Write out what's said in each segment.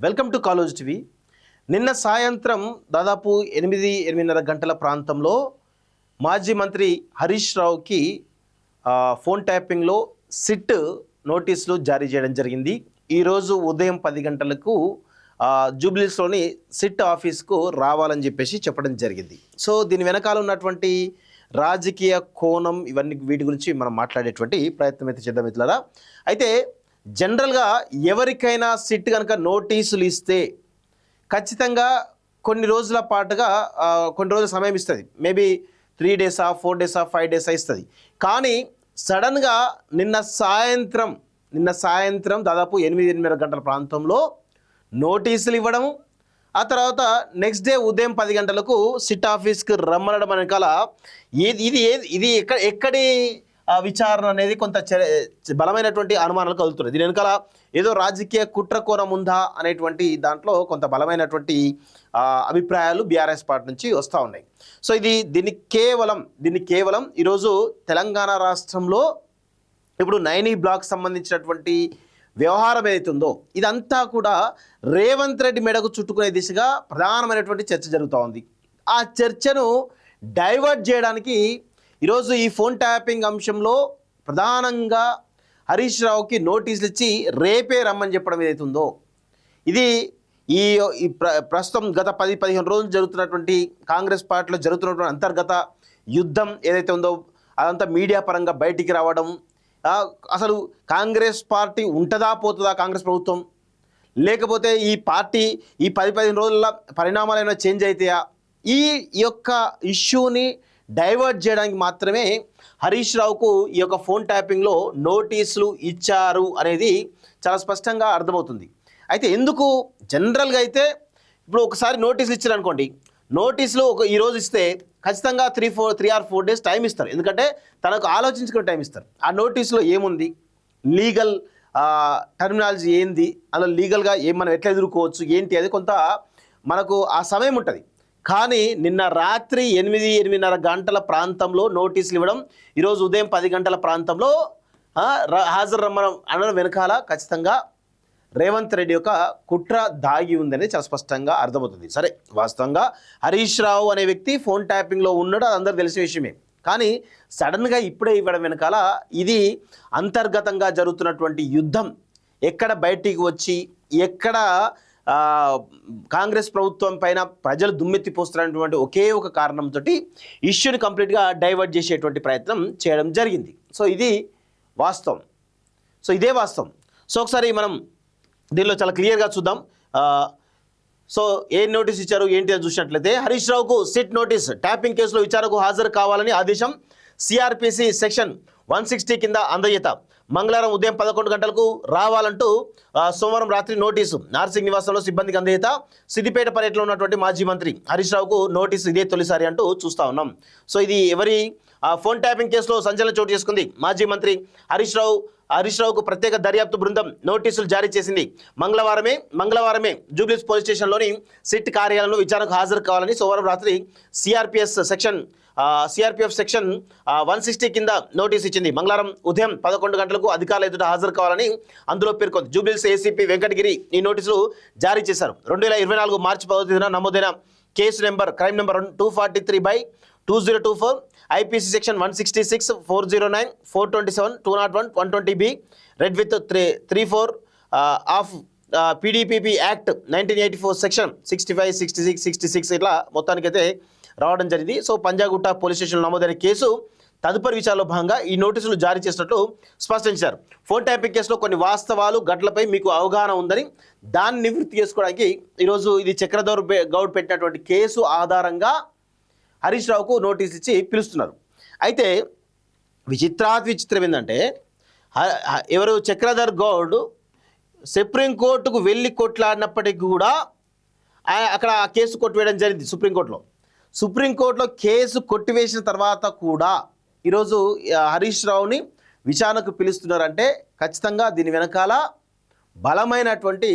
Welcome to college TV. నిన్న సాయంత్రం దాదాపు 8-8:30 గంటల ప్రాంతంలో మాజీ మంత్రి హరీష్ రావుకి ఫోన్ ట్యాపింగ్లో సిట్ నోటీసులు జారీ చేయడం జరిగింది. ఈరోజు ఉదయం 10 గంటలకు జూబ్లీస్లోని సిట్ ఆఫీస్కు రావాలని చెప్పడం జరిగింది. సో దీని వెనకాల ఉన్నటువంటి రాజకీయ కోణం ఇవన్నీ వీటి గురించి మనం మాట్లాడేటువంటి ప్రయత్నం అయితే చేద్దాం మిత్రులారా. అయితే జనరల్గా ఎవరికైనా సిట్ కనుక నోటీసులు ఇస్తే ఖచ్చితంగా కొన్ని రోజుల పాటుగా కొన్ని రోజుల సమయం ఇస్తుంది. మేబీ 3 డేసా 4 డేసా 5 డేసా ఇస్తుంది. కానీ సడన్గా నిన్న సాయంత్రం దాదాపు 8-8:30 గంటల ప్రాంతంలో నోటీసులు ఇవ్వడం, ఆ తర్వాత నెక్స్ట్ డే ఉదయం 10 గంటలకు సిట్ ఆఫీస్కి రమ్మనడం వెనకాల ఇది ఎక్కడి విచారణ అనేది కొంత బలమైనటువంటి అనుమానాలు కలుగుతున్నాయి. దీని వెనకాల ఏదో రాజకీయ కుట్ర కోణం ఉందా అనేటువంటి దాంట్లో కొంత బలమైనటువంటి అభిప్రాయాలు బీఆర్ఎస్ పార్టీ నుంచి వస్తూ ఉన్నాయి. సో దీన్ని కేవలం ఈరోజు తెలంగాణ రాష్ట్రంలో ఇప్పుడు 9E బ్లాక్ సంబంధించినటువంటి వ్యవహారం ఏదైతుందో ఇదంతా కూడా రేవంత్ రెడ్డి మెడకు చుట్టుకునే దిశగా ప్రధానమైనటువంటి చర్చ జరుగుతూ ఉంది. ఆ చర్చను డైవర్ట్ చేయడానికి ఈరోజు ఈ ఫోన్ ట్యాపింగ్ అంశంలో ప్రధానంగా హరీష్ రావుకి నోటీసులు ఇచ్చి రేపే రమ్మని చెప్పడం ఏదైతుందో ఇది ఈ ప్రస్తుతం గత 10-15 రోజులు జరుగుతున్నటువంటి కాంగ్రెస్ పార్టీలో జరుగుతున్నటువంటి అంతర్గత యుద్ధం ఏదైతే ఉందో అదంతా మీడియా పరంగా బయటికి రావడం, అసలు కాంగ్రెస్ పార్టీ ఉంటుందా పోతుందా కాంగ్రెస్ ప్రభుత్వం, లేకపోతే ఈ పార్టీ ఈ 10-15 రోజుల పరిణామాలు ఏమైనా చేంజ్ అవుతాయా, ఈ యొక్క ఇష్యూని డైవర్ట్ చేయడానికి మాత్రమే హరీష్ రావుకు ఈ యొక్క ఫోన్ ట్యాపింగ్లో నోటీసులు ఇచ్చారు అనేది చాలా స్పష్టంగా అర్థమవుతుంది. అయితే ఎందుకు జనరల్గా అయితే ఇప్పుడు ఒకసారి నోటీసులు ఇచ్చారనుకోండి, నోటీసులు ఈరోజు ఇస్తే ఖచ్చితంగా 3 or 4 డేస్ టైం ఇస్తారు. ఎందుకంటే తనకు ఆలోచించుకునే టైం ఇస్తారు. ఆ నోటీసులో ఏముంది, లీగల్ టర్మినాలజీ ఏంది, అలా లీగల్గా మనం ఎట్లా ఎదుర్కోవచ్చు ఏంటి అది కొంత మనకు ఆ సమయం ఉంటుంది. కానీ నిన్న రాత్రి 8-8:30 గంటల ప్రాంతంలో నోటీసులు ఇవ్వడం, ఈరోజు ఉదయం 10 గంటల ప్రాంతంలో హాజరు రమ్మడం అనడం వెనకాల ఖచ్చితంగా రేవంత్ రెడ్డి యొక్క కుట్ర దాగి ఉందనేది చాలా స్పష్టంగా అర్థమవుతుంది. సరే, వాస్తవంగా హరీష్ రావు అనే వ్యక్తి ఫోన్ ట్యాపింగ్లో ఉన్నాడు, అది అందరూ తెలిసిన విషయమే. కానీ సడన్గా ఇప్పుడే ఇవ్వడం వెనకాల ఇది అంతర్గతంగా జరుగుతున్నటువంటి యుద్ధం ఎక్కడ బయటికి వచ్చి ఎక్కడ కాంగ్రెస్ ప్రభుత్వం పైన ప్రజలు దుమ్మెత్తిపోస్తున్నటువంటి ఒకే ఒక కారణంతో ఇష్యూని కంప్లీట్గా డైవర్ట్ చేసేటువంటి ప్రయత్నం చేయడం జరిగింది. సో ఇది వాస్తవం. ఇదే వాస్తవం. సో ఒకసారి మనం దీనిలో చాలా క్లియర్గా చూద్దాం. సో ఏ నోటీస్ ఇచ్చారు ఏంటి అని చూసినట్లయితే, హరీష్ రావుకు సిట్ నోటీస్, ట్యాపింగ్ కేసులో విచారణకు హాజరు కావాలని ఆదేశం, సిఆర్పిసి సెక్షన్ 160 కింద అందజేత, మంగళవారం ఉదయం 11 గంటలకు రావాలంటూ సోమవారం రాత్రి నోటీసు, నార్సింగ్ నివాసంలో సిబ్బందికి అందజేత, సిద్దిపేట పర్యటనలో ఉన్నటువంటి మాజీ మంత్రి హరీష్ రావుకు నోటీసు ఇదే తొలిసారి అంటూ చూస్తూ ఉన్నాం. సో ఇది ఎవరి ఫోన్ ట్యాపింగ్ కేసులో సంచలనం చోటు చేసుకుంది. మాజీ మంత్రి హరీష్ రావుకు ప్రత్యేక దర్యాప్తు బృందం నోటీసులు జారీ చేసింది. మంగళవారమే జూబ్లీస్ పోలీస్ స్టేషన్లోని సిట్ కార్యాలయంలో విచారణకు హాజరు కావాలని సోమవారం రాత్రి సిఆర్పిఎఫ్ సెక్షన్ 160 కింద నోటీస్ ఇచ్చింది. మంగళవారం ఉదయం 11 గంటలకు అధికారుల ఎదుట హాజరు కావాలని అందులో పేర్కొంది. జూబ్లీస్ ఏసీపీ వెంకటగిరి ఈ నోటీసులు జారీ చేశారు. 2024 మార్చి 10న నమోదైన case crime number 243/2024, IPC section 166, 409, 427, 201, 120B, red with 34 of PDPP act 1984 section 65, 66, 66 ఇట్లా మొత్తానికైతే రావడం జరిగింది. సో పంజాగుట్ట పోలీస్ స్టేషన్లో నమోదైన కేసు తదుపరి విచారణలో భాగంగా ఈ నోటీసులు జారీ చేసినట్లు స్పష్టం చేశారు. ఫోన్ ట్యాపింగ్ కేసులో కొన్ని వాస్తవాలు గట్లపై మీకు అవగాహన ఉందని దాన్ని నివృత్తి చేసుకోవడానికి ఈరోజు ఇది చక్రధర్ గౌడ్ పెట్టినటువంటి కేసు ఆధారంగా హరీష్ రావుకు నోటీస్ ఇచ్చి పిలుస్తున్నారు. అయితే విచిత్రం ఏంటంటే ఎవరు చక్రధర్ గౌడ్ సుప్రీంకోర్టుకు వెళ్ళి కొట్లాడినప్పటికీ కూడా అక్కడ ఆ కేసు కొట్టివేయడం జరిగింది. సుప్రీంకోర్టులో కేసు కొట్టివేసిన తర్వాత కూడా ఈరోజు హరీష్ రావుని విచారణకు పిలుస్తున్నారంటే ఖచ్చితంగా దీని వెనకాల బలమైనటువంటి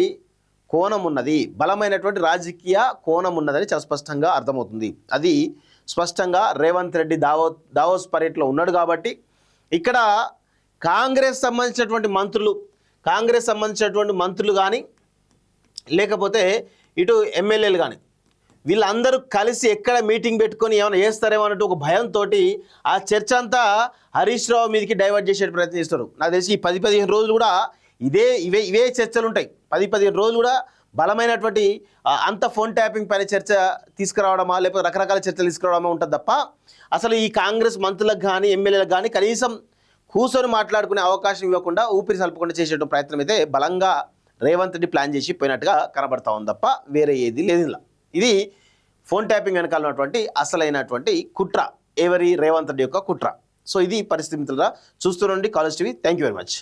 కోణం ఉన్నది, బలమైనటువంటి రాజకీయ కోణం ఉన్నదని చాలా స్పష్టంగా అర్థమవుతుంది. అది స్పష్టంగా రేవంత్ రెడ్డి దావోస్ పర్యటనలో ఉన్నాడు కాబట్టి ఇక్కడ కాంగ్రెస్ సంబంధించినటువంటి మంత్రులు కానీ లేకపోతే ఇటు ఎమ్మెల్యేలు కానీ వీళ్ళందరూ కలిసి ఎక్కడ మీటింగ్ పెట్టుకొని ఏమైనా చేస్తారేమో అన్నట్టు ఒక భయంతో ఆ చర్చ అంతా హరీష్ రావు మీదకి డైవర్ట్ చేసే ప్రయత్నం చేస్తారు. నాకు తెలిసి ఈ 10-15 రోజులు కూడా ఇవే చర్చలు ఉంటాయి. 10-15 రోజులు కూడా బలమైనటువంటి అంత ఫోన్ ట్యాపింగ్ పైన చర్చ తీసుకురావడమా లేకపోతే రకరకాల చర్చలు తీసుకురావడమా ఉంటుంది తప్ప అసలు ఈ కాంగ్రెస్ మంత్రులకు కానీ ఎమ్మెల్యేలకు కానీ కనీసం కూర్చొని మాట్లాడుకునే అవకాశం ఇవ్వకుండా ఊపిరి సల్పకుండా చేసేట ప్రయత్నం అయితే బలంగా రేవంత్ రెడ్డి ప్లాన్ చేసి పోయినట్టుగా కనబడతా ఉంది తప్ప వేరే ఏది లేదు ఇలా. ఇది ఫోన్ ట్యాపింగ్ వెనకాల ఉన్నటువంటి అసలైనటువంటి కుట్ర, ఎవరి రేవంత్ రెడ్డి యొక్క కుట్ర. సో ఇది పరిస్థితి మిత్రులారా, చూస్తూ రండి college TV. Thank you very much.